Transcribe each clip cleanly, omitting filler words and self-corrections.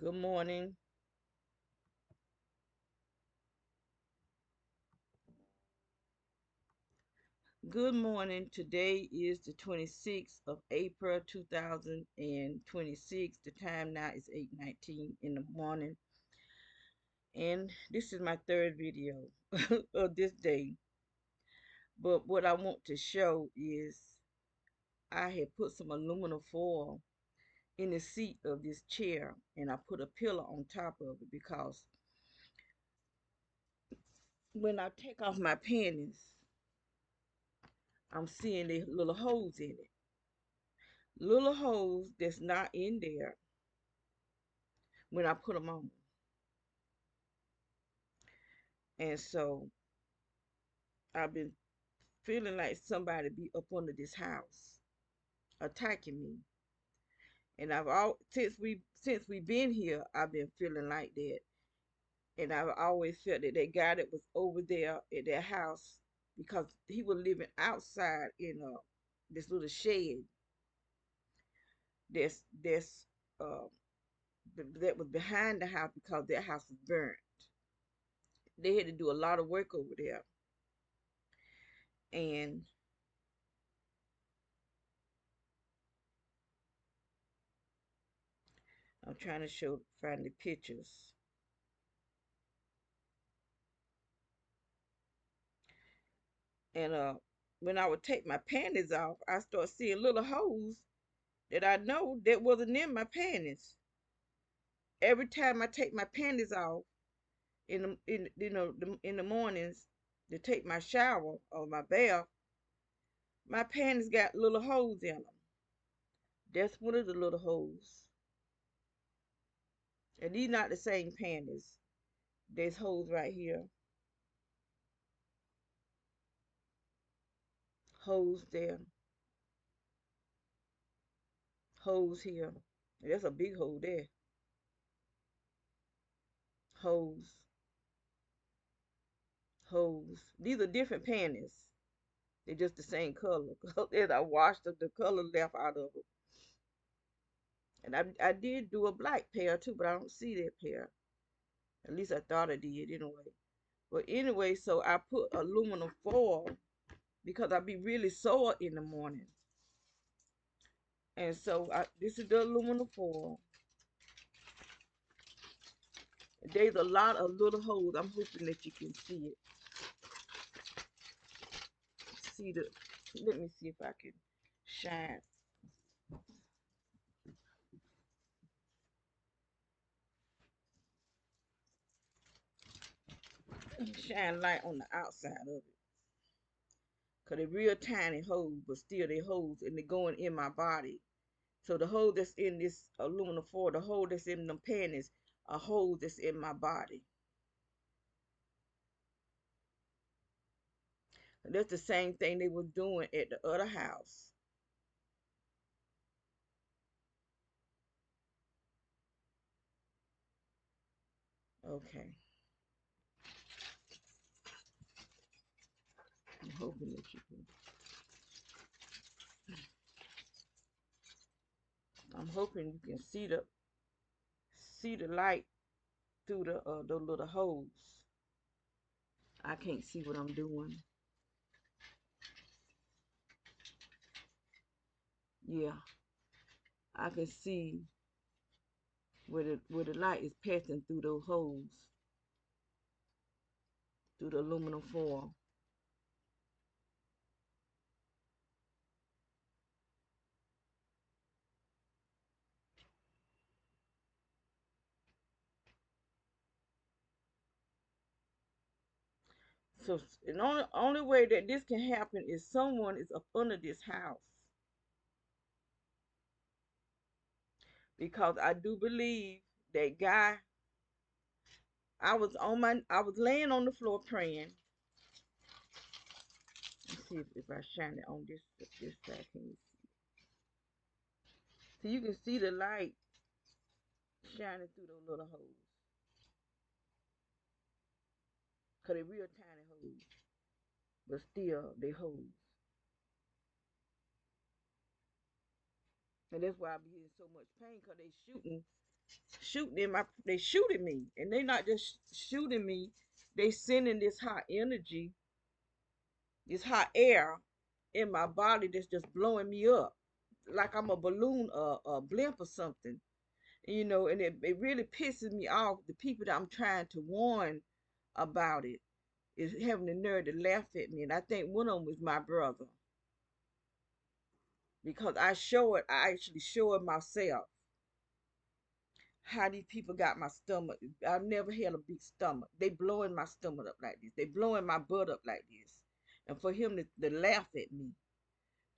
Good morning. Good morning. Today is the 26th of April 2026. The time now is 8:19 in the morning. And this is my third video of this day. But what I want to show is I had put some aluminum foil in the seat of this chair and I put a pillow on top of it because when I take off my panties, I'm seeing the little holes in it. Little holes that's not in there when I put them on. And so I've been feeling like somebody be up under this house attacking me. And I've all since we been here, I've been feeling like that. And I've always felt that that guy that was over there at that house, because he was living outside in this little shed that's uh that was behind the house because that house was burnt. They had to do a lot of work over there. And I'm trying to find the pictures. And when I would take my panties off, I start seeing little holes that I know that wasn't in my panties. Every time I take my panties off in the mornings to take my shower or my bath, my panties got little holes in them. That's one of the little holes. And these not the same panties. There's holes right here, holes there, holes here. That's a big hole there. Holes, holes. These are different panties. They're just the same color. And I washed the color left out of it. And I did do a black pair too, but I don't see that pair. At least I thought I did anyway. But anyway, so I put aluminum foil because I be really sore in the morning. And so this is the aluminum foil. There's a lot of little holes. I'm hoping that you can see it. See the, let me see if I can shine shine light on the outside of it. Cause they're real tiny holes, but still they holes and they're going in my body. So the hole that's in this aluminum foil, the hole that's in them panties, a hole that's in my body. And that's the same thing they were doing at the other house. Okay. I'm hoping that you can. I'm hoping you can see the light through the little holes. I can't see what I'm doing. Yeah, I can see where the light is passing through those holes, through the aluminum foil. So the only way that this can happen is someone is up under this house. Because I do believe that guy. I was laying on the floor praying. Let's see if I shine it on this side. Can you see? So you can see the light shining through those little holes. Cause they're real tiny holes, but still they holes. And that's why I be in so much pain. Cause they shooting. shooting in my, they shooting me, and they not just shooting me, they sending this hot energy, this hot air in my body that's just blowing me up like I'm a balloon, a blimp or something, you know. And it really pisses me off. The people that I'm trying to warn about it is having the nerve to laugh at me, and I think one of them was my brother, because I actually show it myself how these people got my stomach. I've never had a big stomach. They blowing my stomach up like this. They blowing my butt up like this. And for him to laugh at me,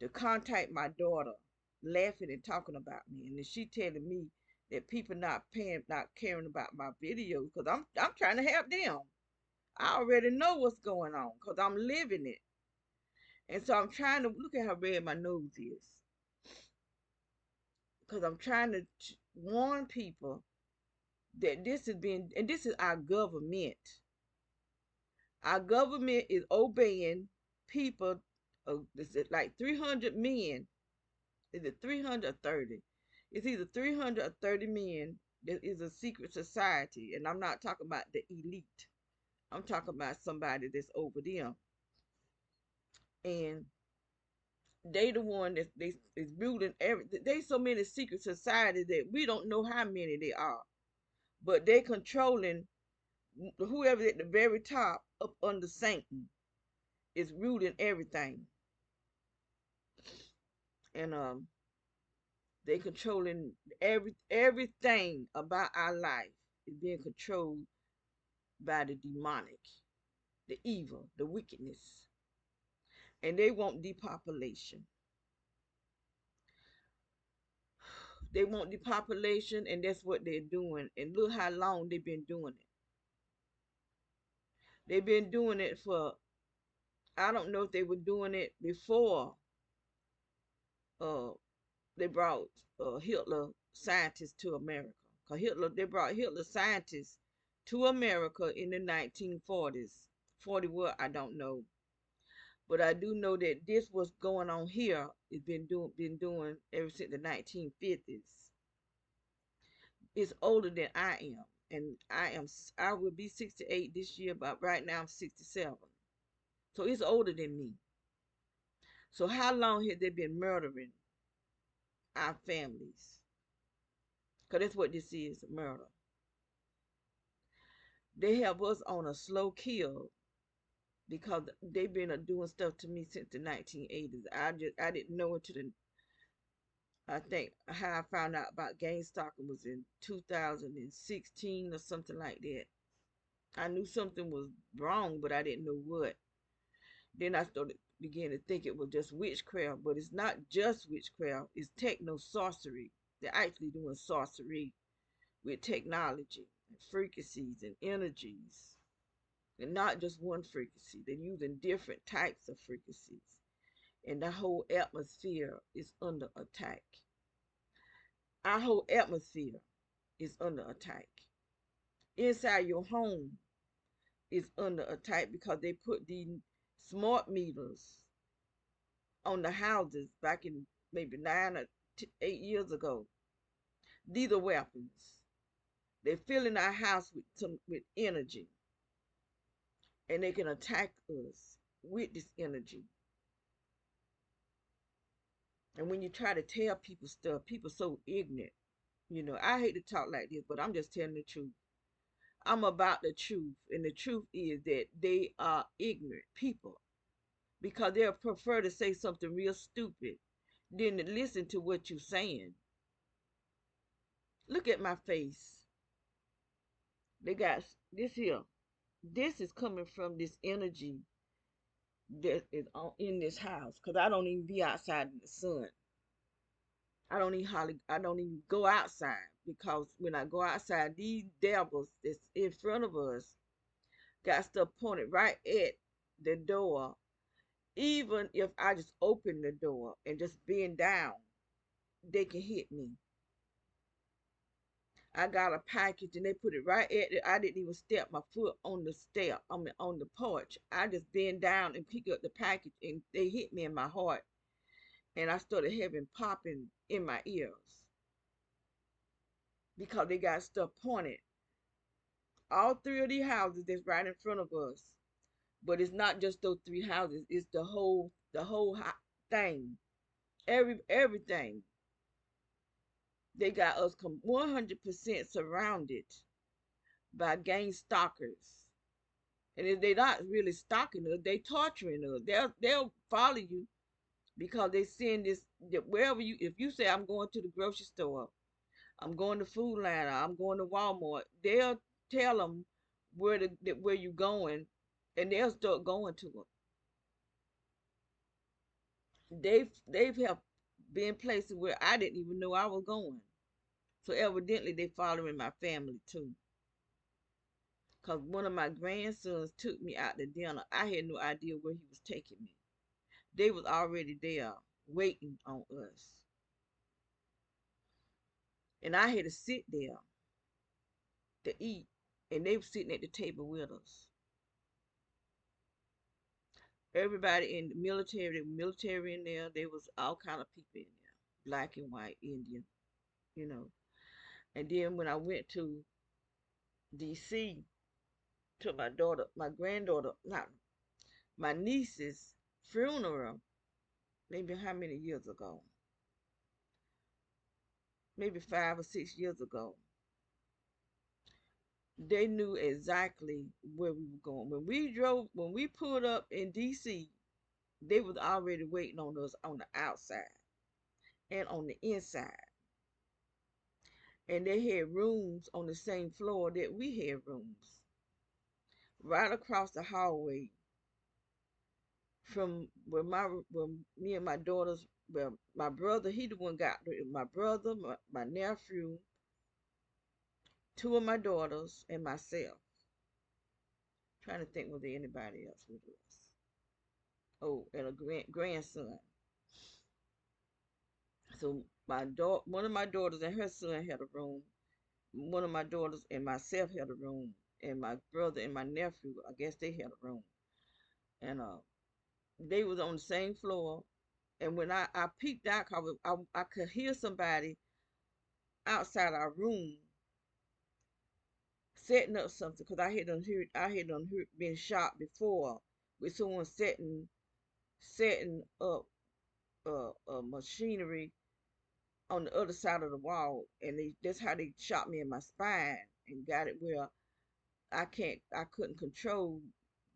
to contact my daughter, laughing and talking about me, and then she telling me that people not paying, not caring about my videos, because I'm trying to help them. I already know what's going on because I'm living it. And so I'm trying to look at how red my nose is, because I'm trying to warn people that this has been, and this is our government. Our government is obeying people. This is like 300 men. Is it 330? It's either 330 men that is a secret society. And I'm not talking about the elite. I'm talking about somebody that's over them. And they the one that they is ruling every, they so many secret societies that we don't know how many they are. But they controlling whoever at the very top up under Satan is ruling everything. And they controlling everything about our life is being controlled by the demonic, the evil, the wickedness. And they want depopulation. They want depopulation, and that's what they're doing. And look how long they've been doing it. They've been doing it for, I don't know if they were doing it before uh, they brought Hitler scientists to America. Because they brought Hitler scientists to America in the 1940s. 40 what? I don't know. But I do know that this was going on here. It's been doing ever since the 1950s. It's older than I am. And I will be 68 this year, but right now I'm 67. So it's older than me. So how long have they been murdering our families? Because that's what this is, murder. They have us on a slow kill because they've been doing stuff to me since the 1980s. I didn't know until I think how I found out about gang stalking was in 2016 or something like that. I knew something was wrong, but I didn't know what. Then I started began to think it was just witchcraft, but it's not just witchcraft. It's techno sorcery. They're actually doing sorcery with technology and frequencies and energies, and not just one frequency. They're using different types of frequencies, and the whole atmosphere is under attack. Our whole atmosphere is under attack. Inside your home is under attack because they put these smart meters on the houses back in maybe 8 years ago. These are weapons. They're filling our house with energy, and they can attack us with this energy. And when you try to tell people stuff, people so ignorant. You know, I hate to talk like this, but I'm just telling the truth. I'm about the truth, and the truth is that they are ignorant people because they'll prefer to say something real stupid than to listen to what you're saying. Look at my face. They got this here. This is coming from this energy that is in this house because I don't even be outside in the sun. I don't even go outside because when I go outside, these devils that's in front of us got stuff pointed right at the door. Even if I just open the door and just bend down, they can hit me. I got a package and they put it right at it. I didn't even step my foot on the step, on the porch. I just bend down and pick up the package and they hit me in my heart. And I started having popping in my ears. because they got stuff pointed. All three of these houses that's right in front of us. But it's not just those three houses. It's the whole thing. Everything. They got us 100% surrounded by gang stalkers. And if they're not really stalking us, they torturing us. They'll follow you because they send this wherever you. If you say I'm going to the grocery store, I'm going to Food Line, I'm going to Walmart, they'll tell them where you going, and they'll start going to them. They've have been places where I didn't even know I was going. So evidently they following my family too. Cause one of my grandsons took me out to dinner. I had no idea where he was taking me. They was already there waiting on us. And I had to sit there to eat. And they were sitting at the table with us. Everybody in the military, there was military in there. There was all kind of people in there. Black and white, Indian, you know. And then when I went to DC to my granddaughter, not my niece's funeral, maybe how many years ago? Maybe 5 or 6 years ago. They knew exactly where we were going. When we pulled up in DC, they was already waiting on us on the outside and on the inside. And they had rooms on the same floor that we had rooms. Right across the hallway from where me and my daughters, well, my brother, he the one got my brother, my nephew, two of my daughters, and myself. Trying to think was there anybody else with us. Oh, and a grandson. So one of my daughters and her son had a room. One of my daughters and myself had a room, and my brother and my nephew, I guess they had a room. And they was on the same floor. And when I peeked out, I could hear somebody outside our room setting up something because I had been shot before with someone setting up machinery on the other side of the wall, and that's how they shot me in my spine and got it where I couldn't control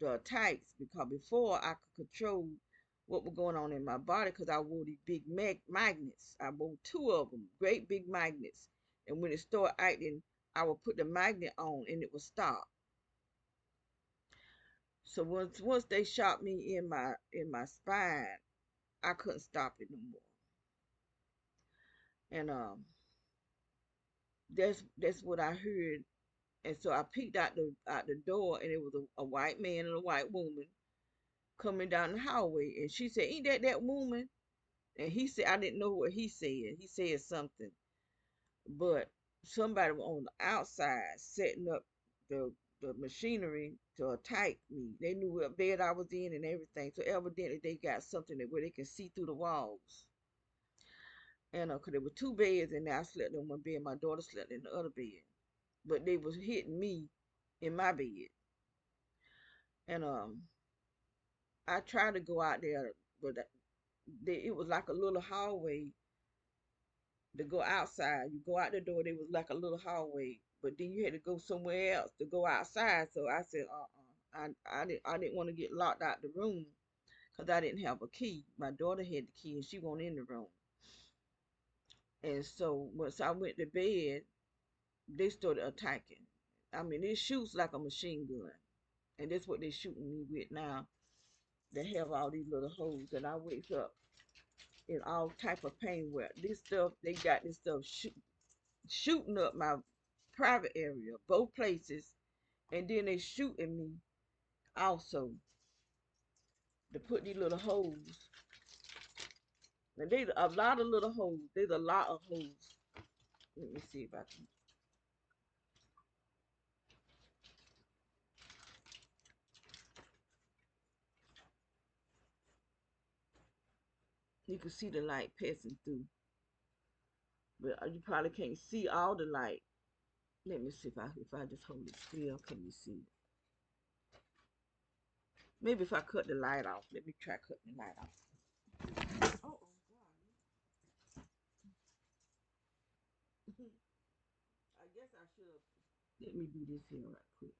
the attacks because before I could control what was going on in my body because I wore these big magnets. I wore two of them, great big magnets, and when it started acting, I would put the magnet on and it would stop. So once they shot me in my spine, I couldn't stop it no more. And that's what I heard. And so I peeked out the door, and it was a white man and a white woman coming down the hallway. And she said, "Ain't that woman?" And he said, I didn't know what he said. He said something, but somebody was on the outside setting up the the machinery to attack me. They knew what bed I was in and everything. So evidently they got something where they can see through the walls. And 'cause there were two beds and I slept in one bed. My daughter slept in the other bed, but they was hitting me in my bed. And I tried to go out there, but it was like a little hallway to go outside. You go out the door, there was like a little hallway, but then you had to go somewhere else to go outside. So I said, I didn't want to get locked out the room because I didn't have a key. My daughter had the key and she wasn't in the room. And so once I went to bed, they started attacking. I mean, it shoots like a machine gun, and that's what they're shooting me with now. They have all these little holes, and I wake up in all type of pain. Where this stuff, they got this stuff shooting up my private area, both places, and then they shooting me also to put these little holes. And there's a lot of little holes. There's a lot of holes. Let me see if I can. You can see the light passing through, but you probably can't see all the light. Let me see if I just hold it still, can you see? Maybe if I cut the light off. Let me try cutting the light off. Oh, God. I guess I should have. Let me do this here right quick.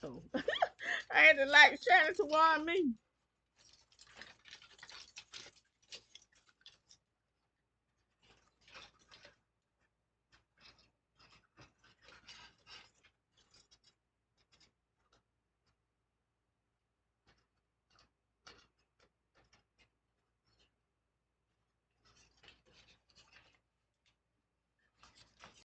Oh, I had the light shining toward me.